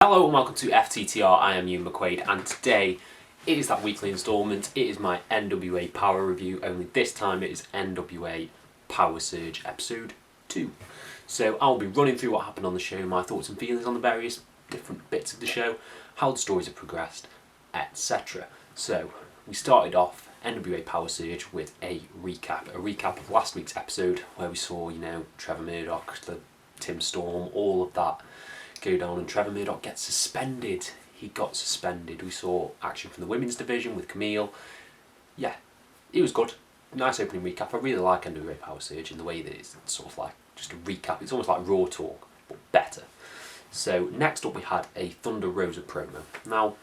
Hello and welcome to FTTR, I am Ewan McQuaid, and today it is that weekly instalment. It is my NWA Power review, only this time it is NWA PowerSurge episode 2. So I'll be running through what happened on the show, my thoughts and feelings on the various different bits of the show, how the stories have progressed, etc. So we started off NWA PowerSurge with a recap of last week's episode where we saw, Trevor Murdoch, the Tim Storm, all of that go down, and Trevor Murdoch gets suspended. He got suspended. We saw action from the women's division with Camille. Yeah, it was good. Nice opening recap. I really like NWA PowerSurge in the way that it's sort of like just a recap. It's almost like Raw talk, but better. So next up we had a Thunder Rosa promo. Now,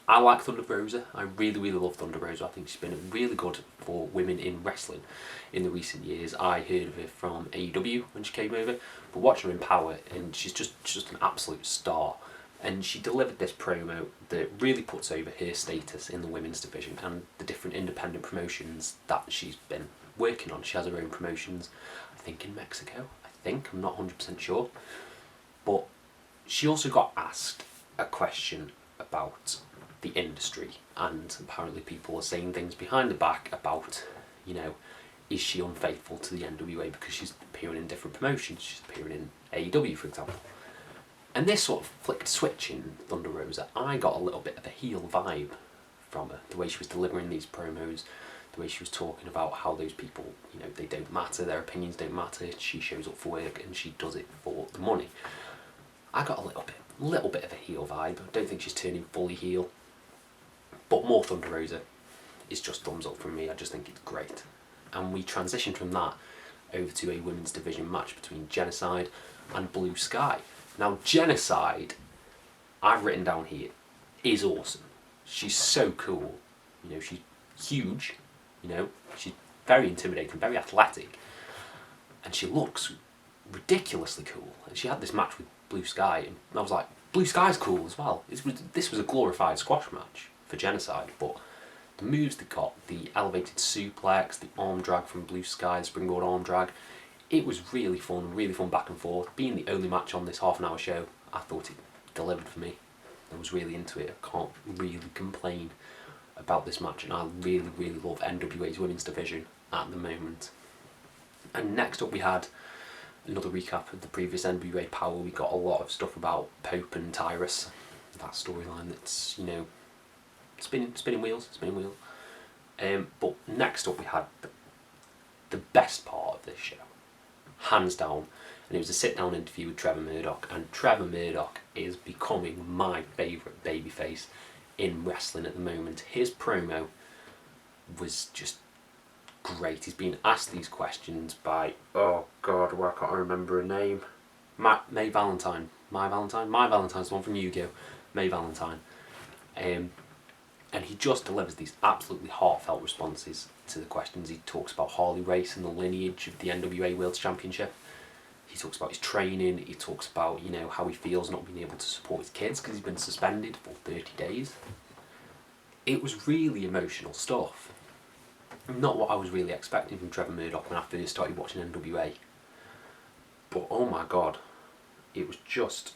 I like Thunder Rosa. I really love Thunder Rosa. I think she's been really good for women in wrestling in the recent years. I heard of her from AEW when she came over, but watching her in Power, and she's just an absolute star. And she delivered this promo that really puts over her status in the women's division and the different independent promotions that she's been working on. She has her own promotions, I think in Mexico. I'm not 100% sure. But she also got asked a question about the industry, and apparently people are saying things behind the back about, is she unfaithful to the NWA because she's appearing in different promotions? She's appearing in AEW, for example. And this sort of flicked a switch in Thunder Rosa. I got a little bit of a heel vibe from her, the way she was delivering these promos, the way she was talking about how those people, they don't matter, their opinions don't matter, she shows up for work and she does it for the money. I got a little bit of a heel vibe. I don't think she's turning fully heel. But more Thunder Rosa is just thumbs up from me. I just think it's great. And we transitioned from that over to a women's division match between Genocide and Blue Sky. Now, Genocide, I've written down here, is awesome. She's so cool. She's huge. She's very intimidating, very athletic. And she looks ridiculously cool. And she had this match with Blue Sky, and I was like, Blue Sky's cool as well. This was a glorified squash match for Genocide, but the moves they got, the elevated suplex, the arm drag from Blue Sky, the springboard arm drag, it was really fun back and forth. Being the only match on this half-an-hour show, I thought it delivered for me. I was really into it. I can't really complain about this match, and I really love NWA's women's division at the moment. And next up we had another recap of the previous NWA Power. We got a lot of stuff about Pope and Tyrus, that storyline that's, spinning wheels. But next up we had the best part of this show, hands down, and it was a sit-down interview with Trevor Murdoch, and Trevor Murdoch is becoming my favourite babyface in wrestling at the moment. His promo was just great. He's been asked these questions by, oh god, why can't I remember her name? May Valentine. My Valentine's the one from Yu-Gi-Oh! May Valentine. And he just delivers these absolutely heartfelt responses to the questions. He talks about Harley Race and the lineage of the NWA World Championship. He talks about his training. He talks about, how he feels not being able to support his kids because he's been suspended for 30 days. It was really emotional stuff. Not what I was really expecting from Trevor Murdoch when I first started watching NWA. But oh my god, it was just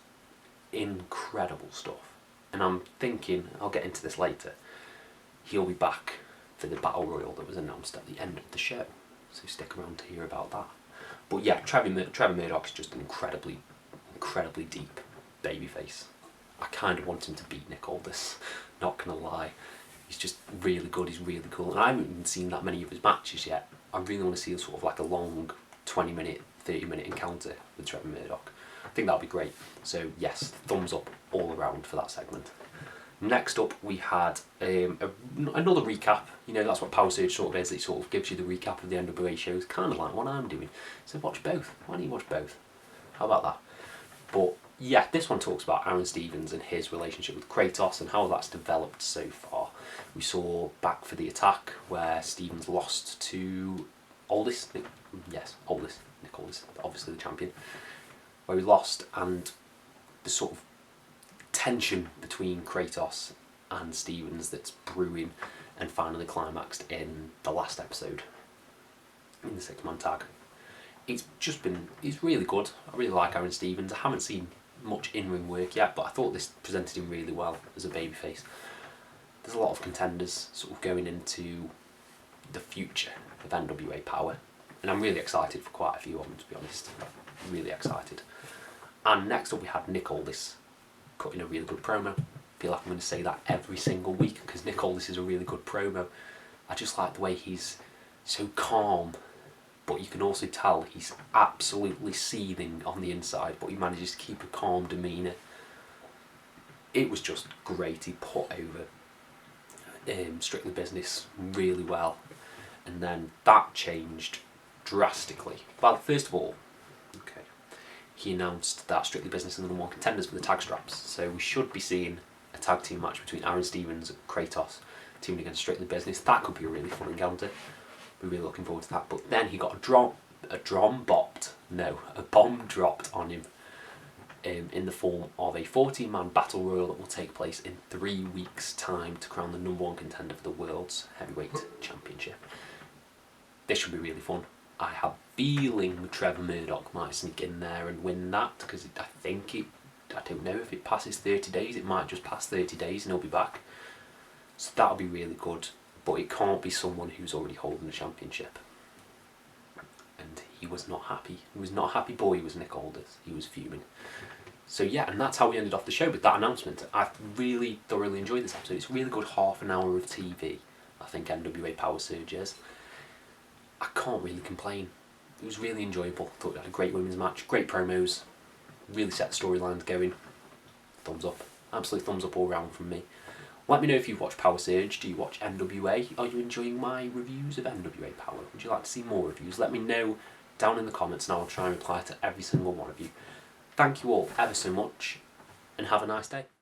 incredible stuff. And I'm thinking, I'll get into this later, he'll be back for the Battle Royal that was announced at the end of the show. So stick around to hear about that. But yeah, Trevor Murdoch's just an incredibly deep babyface. I kind of want him to beat Nick Aldis, not gonna lie. He's just really good, he's really cool. And I haven't even seen that many of his matches yet. I really want to see sort of like a long 20-minute, 30-minute encounter with Trevor Murdoch. I think that'll be great. So yes, thumbs up all around for that segment. Next up we had another recap. That's what PowerSurge sort of is. It sort of gives you the recap of the NWA shows, kind of like what I'm doing. So watch both. Why don't you watch both? How about that? But yeah, this one talks about Aaron Stevens and his relationship with Kratos and how that's developed so far. We saw Back for the Attack where Stevens lost to Aldis. Nick Aldis, obviously the champion. Where he lost, and the sort of tension between Kratos and Stevens that's brewing and finally climaxed in the last episode in the 6-man tag. It's really good. I really like Aaron Stevens. I haven't seen much in-ring work yet, but I thought this presented him really well as a babyface. There's a lot of contenders sort of going into the future of NWA Power, and I'm really excited for quite a few of them, to be honest. Really excited. And next up we had Nick Aldis cutting a really good promo. I feel like I'm going to say that every single week because Nick Aldis is a really good promo. I just like the way he's so calm, but you can also tell he's absolutely seething on the inside, but he manages to keep a calm demeanour. It was just great. He put over Strictly Business really well, and then that changed drastically. Well, first of all, he announced that Strictly Business are the #1 contenders for the tag straps, so we should be seeing a tag team match between Aaron Stevens and Kratos teaming against Strictly Business. That could be a really fun encounter. We're really looking forward to that. But then he got a bomb dropped on him in the form of a 14-man battle royal that will take place in 3 weeks' time to crown the #1 contender for the World's Heavyweight Championship. This should be really fun. I have a feeling Trevor Murdoch might sneak in there and win that, because I don't know if it passes 30 days, it might just pass 30 days and he'll be back. So that'll be really good, but it can't be someone who's already holding the championship. And he was not happy. He was not a happy boy, was Nick Aldis. He was fuming. So yeah, and that's how we ended off the show with that announcement. I really thoroughly enjoyed this episode. It's a really good half an hour of TV, I think NWA PowerSurge is. I can't really complain. It was really enjoyable. Thought we had a great women's match, great promos, really set the storylines going. Thumbs up. Absolute thumbs up all round from me. Let me know if you've watched PowerSurge. Do you watch NWA? Are you enjoying my reviews of NWA Power? Would you like to see more reviews? Let me know down in the comments and I'll try and reply to every single one of you. Thank you all ever so much and have a nice day.